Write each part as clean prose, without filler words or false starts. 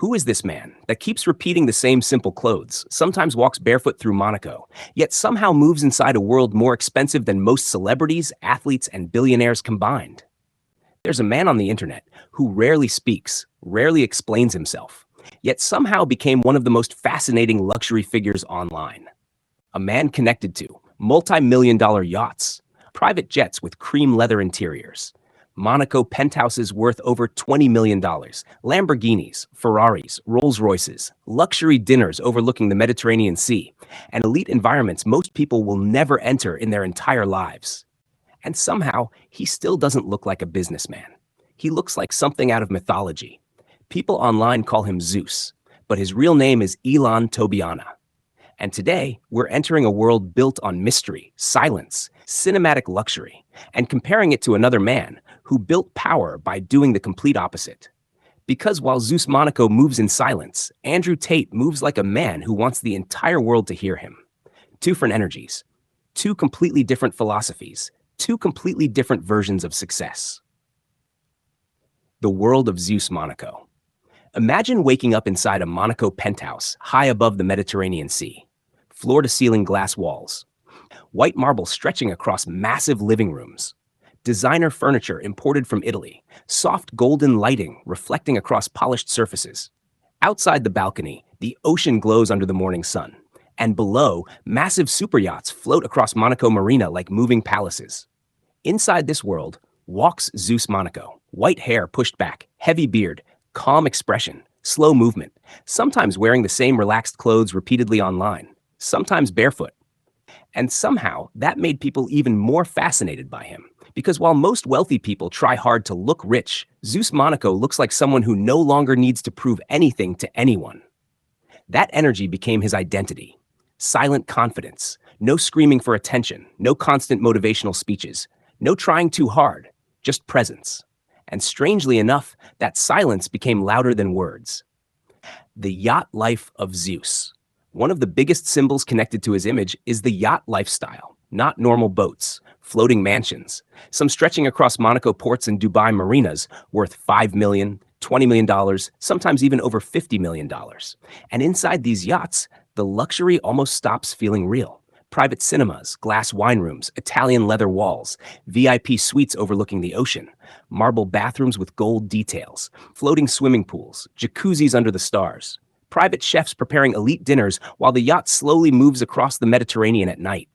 Who is this man that keeps repeating the same simple clothes, sometimes walks barefoot through Monaco, yet somehow moves inside a world more expensive than most celebrities, athletes, and billionaires combined? There's a man on the internet who rarely speaks, rarely explains himself, yet somehow became one of the most fascinating luxury figures online. A man connected to multi-million dollar yachts, private jets with cream leather interiors, Monaco penthouses worth over $20 million, Lamborghinis, Ferraris, Rolls-Royces, luxury dinners overlooking the Mediterranean Sea, and elite environments most people will never enter in their entire lives. And somehow, he still doesn't look like a businessman. He looks like something out of mythology. People online call him Zeus, but his real name is Ilan Tobianah. And today, we're entering a world built on mystery, silence, cinematic luxury, and comparing it to another man who built power by doing the complete opposite. Because while Zeus Monaco moves in silence, Andrew Tate moves like a man who wants the entire world to hear him. Two different energies, two completely different philosophies, two completely different versions of success. The world of Zeus Monaco. Imagine waking up inside a Monaco penthouse high above the Mediterranean Sea. Floor-to-ceiling glass walls, white marble stretching across massive living rooms, designer furniture imported from Italy, soft golden lighting reflecting across polished surfaces. Outside the balcony, the ocean glows under the morning sun, and below, massive super yachts float across Monaco Marina like moving palaces. Inside this world walks Zeus Monaco, white hair pushed back, heavy beard, calm expression, slow movement, sometimes wearing the same relaxed clothes repeatedly online, sometimes barefoot. And somehow, that made people even more fascinated by him. Because while most wealthy people try hard to look rich, Zeus Monaco looks like someone who no longer needs to prove anything to anyone. That energy became his identity. Silent confidence, no screaming for attention, no constant motivational speeches, no trying too hard, just presence. And strangely enough, that silence became louder than words. The yacht life of Zeus. One of the biggest symbols connected to his image is the yacht lifestyle, not normal boats, floating mansions, some stretching across Monaco ports and Dubai marinas worth $5 million, $20 million, sometimes even over $50 million. And inside these yachts, the luxury almost stops feeling real. Private cinemas, glass wine rooms, Italian leather walls, VIP suites overlooking the ocean, marble bathrooms with gold details, floating swimming pools, jacuzzis under the stars, private chefs preparing elite dinners while the yacht slowly moves across the Mediterranean at night.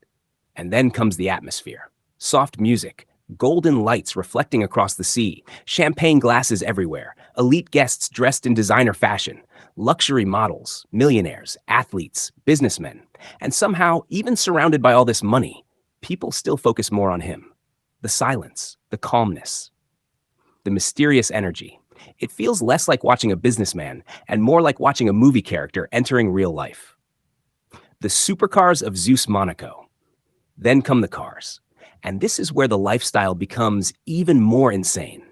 And then comes the atmosphere. Soft music, golden lights reflecting across the sea, champagne glasses everywhere, elite guests dressed in designer fashion, luxury models, millionaires, athletes, businessmen, and somehow, even surrounded by all this money, people still focus more on him. The silence, the calmness, the mysterious energy. It feels less like watching a businessman and more like watching a movie character entering real life. The supercars of Zeus Monaco. Then come the cars. And this is where the lifestyle becomes even more insane.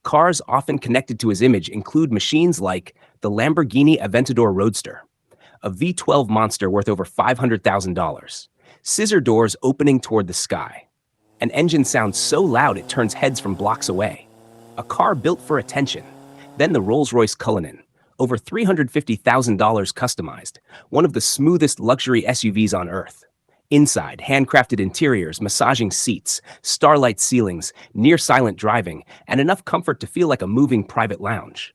Cars often connected to his image include machines like the Lamborghini Aventador Roadster, a V12 monster worth over $500,000, scissor doors opening toward the sky. An engine sounds so loud it turns heads from blocks away. A car built for attention. Then the Rolls-Royce Cullinan, over $350,000 customized, one of the smoothest luxury SUVs on earth. Inside, handcrafted interiors, massaging seats, starlight ceilings, near-silent driving, and enough comfort to feel like a moving private lounge.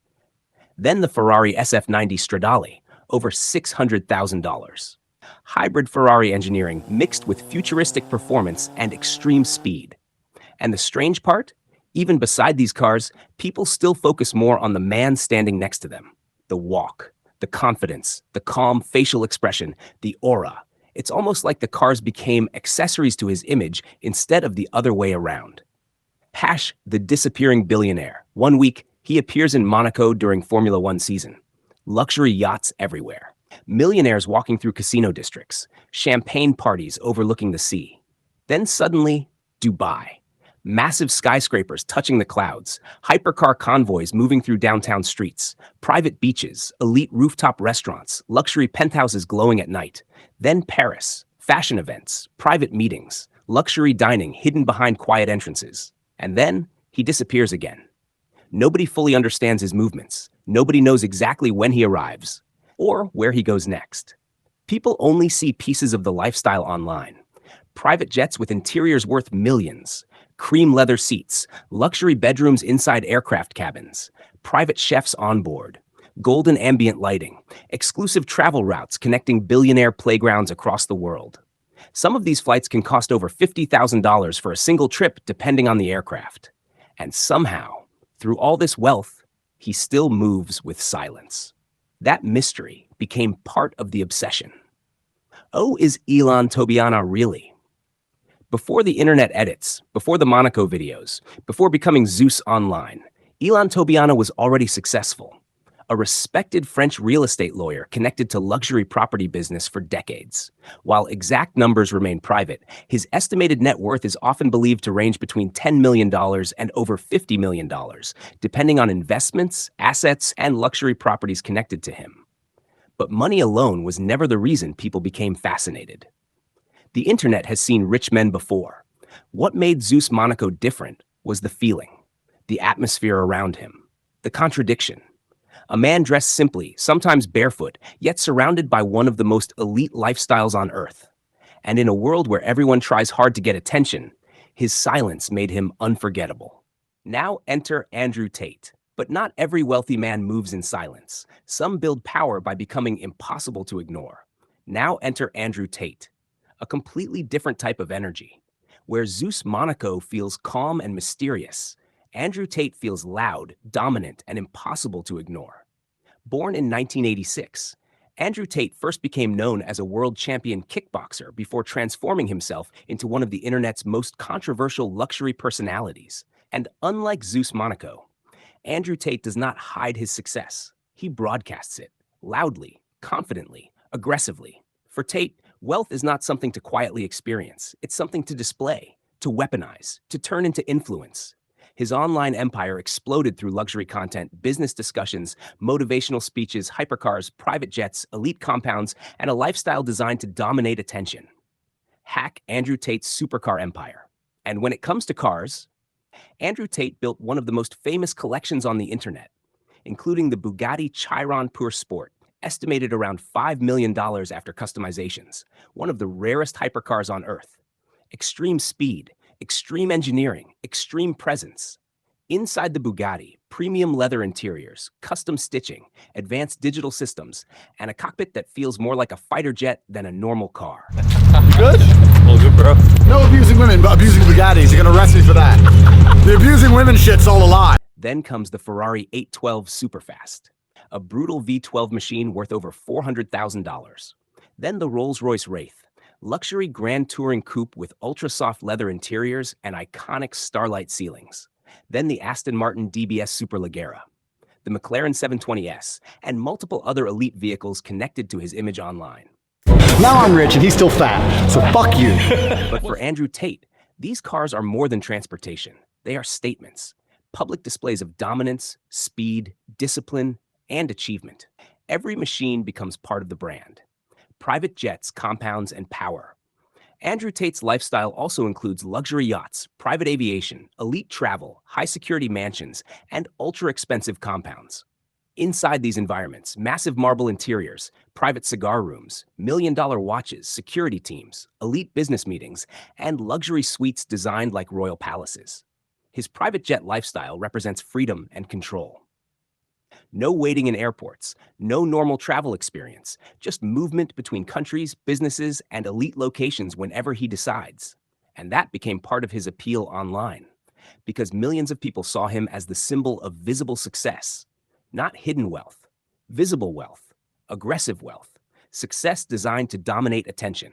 Then the Ferrari SF90 Stradale, over $600,000. Hybrid Ferrari engineering mixed with futuristic performance and extreme speed. And the strange part? Even beside these cars, people still focus more on the man standing next to them. The walk, the confidence, the calm facial expression, the aura. It's almost like the cars became accessories to his image instead of the other way around. Hash, the disappearing billionaire. One week, he appears in Monaco during Formula One season. Luxury yachts everywhere. Millionaires walking through casino districts. Champagne parties overlooking the sea. Then suddenly, Dubai. Massive skyscrapers touching the clouds, hypercar convoys moving through downtown streets, private beaches, elite rooftop restaurants, luxury penthouses glowing at night. Then Paris, fashion events, private meetings, luxury dining hidden behind quiet entrances. And then he disappears again. Nobody fully understands his movements. Nobody knows exactly when he arrives or where he goes next. People only see pieces of the lifestyle online. Private jets with interiors worth millions, cream leather seats, luxury bedrooms inside aircraft cabins, private chefs on board, golden ambient lighting, exclusive travel routes connecting billionaire playgrounds across the world. Some of these flights can cost over $50,000 for a single trip, depending on the aircraft. And somehow, through all this wealth, he still moves with silence. That mystery became part of the obsession. Oh, is Ilan Tobianah really? Before the internet edits, before the Monaco videos, before becoming Zeus online, Ilan Tobianah was already successful. A respected French real estate lawyer connected to luxury property business for decades. While exact numbers remain private, his estimated net worth is often believed to range between $10 million and over $50 million, depending on investments, assets, and luxury properties connected to him. But money alone was never the reason people became fascinated. The internet has seen rich men before. What made Zeus Monaco different was the feeling, the atmosphere around him, the contradiction. A man dressed simply, sometimes barefoot, yet surrounded by one of the most elite lifestyles on earth. And in a world where everyone tries hard to get attention, his silence made him unforgettable. Now enter Andrew Tate. But not every wealthy man moves in silence. Some build power by becoming impossible to ignore. Now enter Andrew Tate, a completely different type of energy. Where Zeus Monaco feels calm and mysterious, Andrew Tate feels loud, dominant, and impossible to ignore. Born in 1986, Andrew Tate first became known as a world champion kickboxer before transforming himself into one of the internet's most controversial luxury personalities. And unlike Zeus Monaco, Andrew Tate does not hide his success. He broadcasts it, loudly, confidently, aggressively. For Tate, wealth is not something to quietly experience. It's something to display, to weaponize, to turn into influence. His online empire exploded through luxury content, business discussions, motivational speeches, hypercars, private jets, elite compounds, and a lifestyle designed to dominate attention. Hack Andrew Tate's supercar empire. And when it comes to cars, Andrew Tate built one of the most famous collections on the internet, including the Bugatti Chiron Pure Sport, estimated around $5 million after customizations, one of the rarest hypercars on Earth. Extreme speed, extreme engineering, extreme presence. Inside the Bugatti, premium leather interiors, custom stitching, advanced digital systems, and a cockpit that feels more like a fighter jet than a normal car. You good? All good, bro. No abusing women, but abusing Bugattis. You're gonna arrest me for that. The abusing women shit's all a lie. Then comes the Ferrari 812 Superfast, a brutal V12 machine worth over $400,000. Then the Rolls-Royce Wraith, luxury grand touring coupe with ultra-soft leather interiors and iconic starlight ceilings. Then the Aston Martin DBS Superleggera, the McLaren 720S, and multiple other elite vehicles connected to his image online. Now I'm rich and he's still fat, so fuck you. But for Andrew Tate, these cars are more than transportation. They are statements, public displays of dominance, speed, discipline, and achievement. Every machine becomes part of the brand. Private jets, compounds, and power. Andrew Tate's lifestyle also includes luxury yachts, private aviation, elite travel, high-security mansions, and ultra-expensive compounds. Inside these environments, massive marble interiors, private cigar rooms, million-dollar watches, security teams, elite business meetings, and luxury suites designed like royal palaces. His private jet lifestyle represents freedom and control. No waiting in airports, no normal travel experience, just movement between countries, businesses, and elite locations whenever he decides. And that became part of his appeal online, because millions of people saw him as the symbol of visible success, not hidden wealth, visible wealth, aggressive wealth, success designed to dominate attention.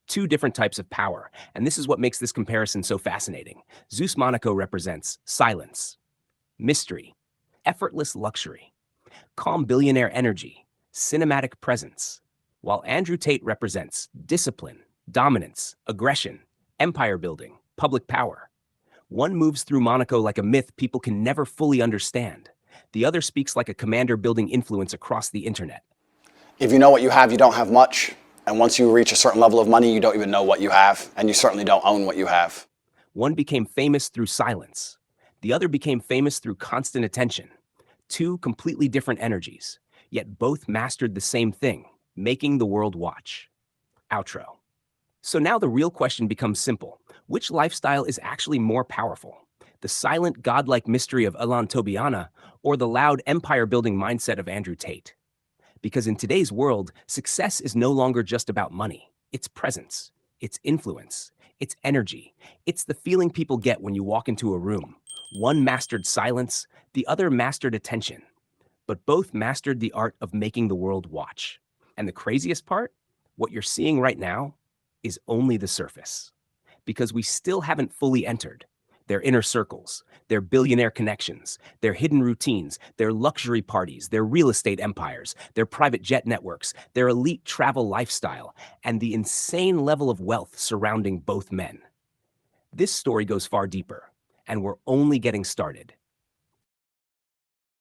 Two different types of power, and this is what makes this comparison so fascinating. Zeus Monaco represents silence, mystery, effortless luxury, calm billionaire energy, cinematic presence, while Andrew Tate represents discipline, dominance, aggression, empire building, public power. One moves through Monaco like a myth people can never fully understand. The other speaks like a commander building influence across the internet. If you know what you have, you don't have much. And once you reach a certain level of money, you don't even know what you have. And you certainly don't own what you have. One became famous through silence. The other became famous through constant attention. Two completely different energies, yet both mastered the same thing, making the world watch. Outro. So now the real question becomes simple. Which lifestyle is actually more powerful? The silent, godlike mystery of Ilan Tobianah, or the loud, empire-building mindset of Andrew Tate? Because in today's world, success is no longer just about money. It's presence, it's influence, it's energy. It's the feeling people get when you walk into a room. One mastered silence, the other mastered attention. But both mastered the art of making the world watch. And the craziest part? What you're seeing right now is only the surface. Because we still haven't fully entered their inner circles, their billionaire connections, their hidden routines, their luxury parties, their real estate empires, their private jet networks, their elite travel lifestyle, and the insane level of wealth surrounding both men. This story goes far deeper, and we're only getting started.